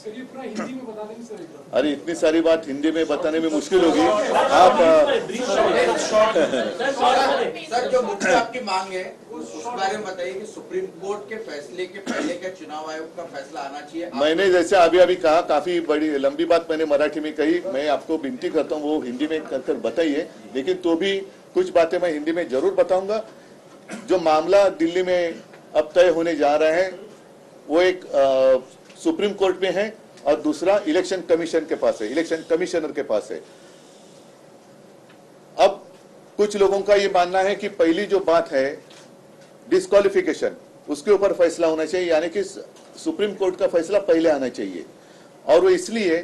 Sir ये पूरा हिंदी में बता देंगे सर एक बार। अरे इतनी सारी बात हिंदी में बताने में मुश्किल होगी। आप सर जो मुख्य आपकी मांग है उस बारे में बताइए कि सुप्रीम कोर्ट के फैसले के पहले क्या चुनाव आयोग का फैसला आना चाहिए। मैंने जैसे अभी कहा, काफी बड़ी लंबी बात मैंने मराठी में कही, मैं आपको विनती करता हूँ वो हिंदी में कर बताइए, लेकिन तो भी कुछ बातें मैं हिंदी में जरूर बताऊंगा। जो मामला दिल्ली में अब तय होने जा रहा है वो एक सुप्रीम कोर्ट में है और दूसरा इलेक्शन कमीशन के पास है, इलेक्शन कमिश्नर के पास है। अब कुछ लोगों का ये मानना है कि पहली जो बात है डिस्क्वालिफिकेशन, उसके ऊपर फैसला होना चाहिए, यानी कि सुप्रीम कोर्ट का फैसला पहले आना चाहिए। और वो इसलिए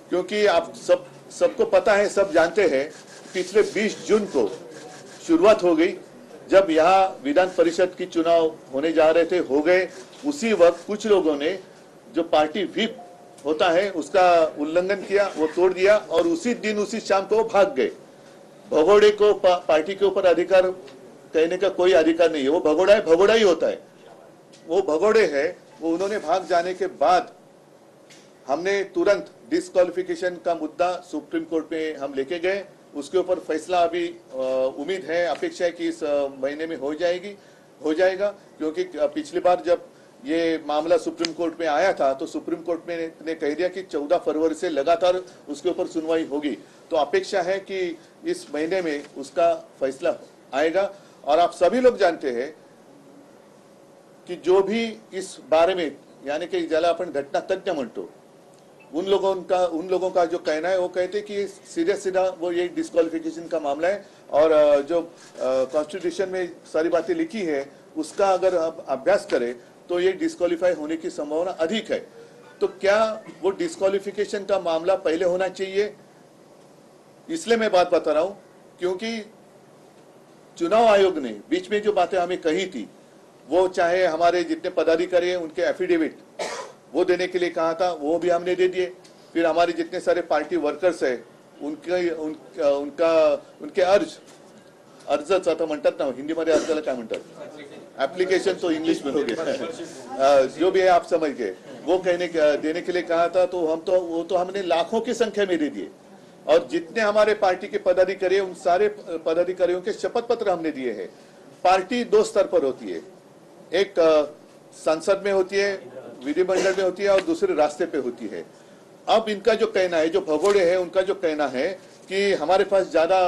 क्योंकि आप सबको पता है, सब जानते हैं, पिछले 20 जून को शुरुआत हो गई जब यहाँ विधान परिषद की चुनाव होने जा रहे थे, हो गए। उसी वक्त कुछ लोगों ने जो पार्टी व्हिप होता है उसका उल्लंघन किया, वो तोड़ दिया और उसी दिन उसी शाम को वो भाग गए। भगोड़े को पार्टी के ऊपर अधिकार कहने का कोई अधिकार नहीं है, वो भगोड़ा है, भगोड़ा ही होता है, वो भगोड़े है। वो उन्होंने भाग जाने के बाद हमने तुरंत डिस्क्वालिफिकेशन का मुद्दा सुप्रीम कोर्ट में हम लेके गए। उसके ऊपर फैसला अभी उम्मीद है, अपेक्षा है कि इस महीने में हो जाएगा, क्योंकि पिछली बार जब ये मामला सुप्रीम कोर्ट में आया था तो सुप्रीम कोर्ट में ने कह दिया कि 14 फरवरी से लगातार उसके ऊपर सुनवाई होगी। तो अपेक्षा है कि इस महीने में उसका फैसला आएगा। और आप सभी लोग जानते हैं कि जो भी इस बारे में, यानी कि ज्याला आपण घटना तज्ञ म्हणतो, उन लोगों का जो कहना है, वो कहते हैं कि सीधा वो ये डिस्क्वालिफिकेशन का मामला है और जो कॉन्स्टिट्यूशन में सारी बातें लिखी है उसका अगर आप अभ्यास करें तो ये डिस्क्वालीफाई होने की संभावना अधिक है। तो क्या वो डिस्क्वालिफिकेशन का मामला पहले होना चाहिए? इसलिए मैं बात बता रहा हूं क्योंकि चुनाव आयोग ने बीच में जो बातें हमें कही थी, वो चाहे हमारे जितने पदाधिकारी हैं उनके एफिडेविट वो देने के लिए कहा था, वो भी हमने दे दिए। फिर हमारे जितने सारे पार्टी वर्कर्स है उनके अर्जच आता म्हणतात ना, हिंदी मध्ये अर्जाला काय म्हणतात, एप्लीकेशन तो इंग्लिश में हो गया जो भी है आप समझ गए, वो देने के लिए कहा था। तो वो तो हमने लाखों की संख्या में दे दिए। और जितने हमारे पार्टी के पदाधिकारी उन सारे पदाधिकारियों के शपथ पत्र हमने दिए हैं। पार्टी 2 स्तर पर होती है, एक संसद में होती है, विधिमंडल में होती है और दूसरे रास्ते पे होती है। अब इनका जो कहना है, जो भगोड़े हैं उनका जो कहना है कि हमारे पास ज्यादा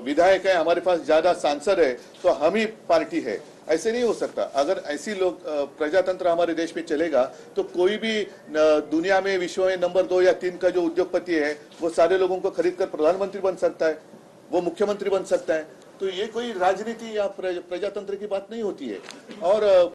विधायक है, हमारे पास ज्यादा सांसद है तो हम ही पार्टी है। ऐसे नहीं हो सकता। अगर ऐसी लोग प्रजातंत्र हमारे देश में चलेगा तो कोई भी दुनिया में विश्व में नंबर 2 या 3 का जो उद्योगपति है वो सारे लोगों को खरीद कर प्रधानमंत्री बन सकता है, वो मुख्यमंत्री बन सकता है। तो ये कोई राजनीति या प्रजातंत्र की बात नहीं होती है। और